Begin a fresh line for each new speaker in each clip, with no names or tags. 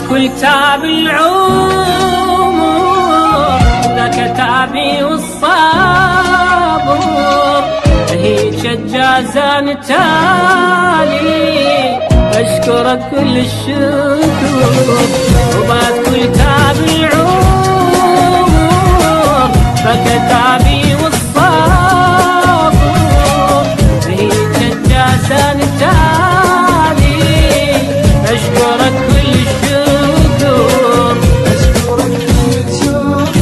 كل تاب العمر ذاك تابي والصبر، هيك الجازان تالي أشكرك كل الشكر. وبعد كل تاب العمر ذاك تابي والصبر، هيك الجازان تالي أشكرك كل الشكر.
أشكرك كل الشكر.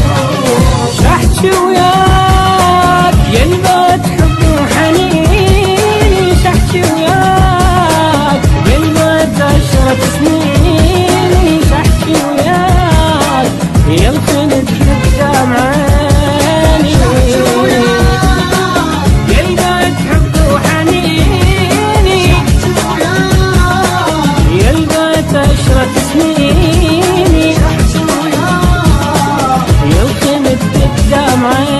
شحكي وياك يلبت حب وحنين، شحكي وياك يلبت 10 سنين، شحكي وياك يلخلد قدام عيني، يلبت حب وحنيني، يلبت 10 سنين، يلخلد قدام عيني.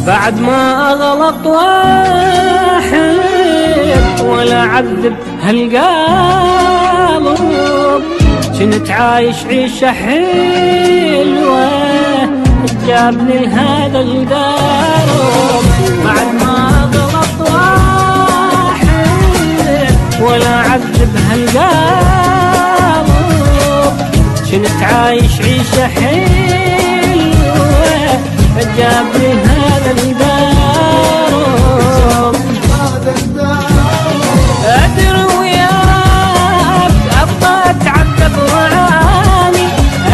بعد ما أغلط واحد ولا عذب هالقلب، كنت عايش عيشة حلوة جابني لهذا الدرب. بعد ما أغلط واحد ولا عذب هالقلب، كنت عايش عيشة حلوة جابني هذا الدرب. أدري وياك أبغى أتعذب وأعاني،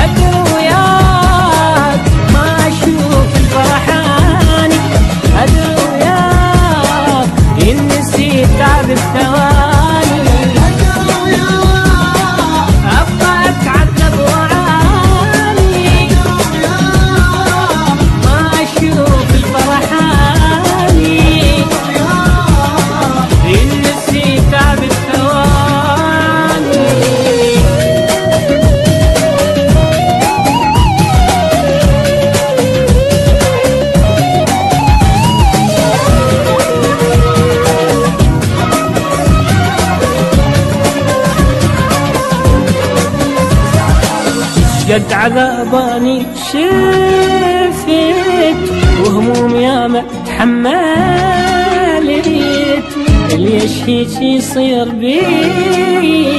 أدري وياك ما أشوف الفرحاني، أدري وياك إن نسيت تعب الثواني، أدري وياك أبغى أتعذب وأعاني، ما أشوف الفرحاني، إن نسيت تعب الثواني. قد عذاباني شفت وهموم ياما تحملت، ليش هيك يصير بيا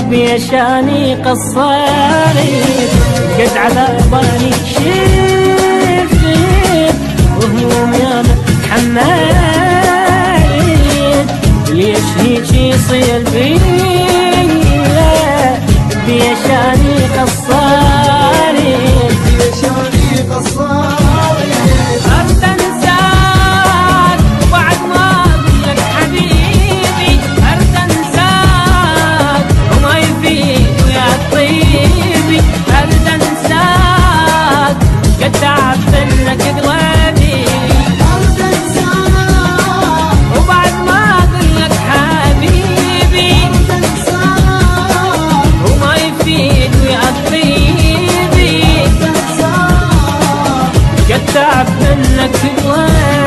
بيشاني قصرت. قد عذاباني شفت وهموم ياما تحملت، ليش هيك يصير بيا بيشاني قصرت،
بيشاني قصرت.
أرد أنساك وبعد ما أقول لك حبيبي، أرد أنساك وما يفيد ويا طيبي، أرد أنساك قد تعبت لك قلبي،
أرد أنساك
وبعد ما أقول لك حبيبي،
أرد أنساك
وما يفيد ويا طيبي،
أرد أنساك
قد تعبت لك قلبي.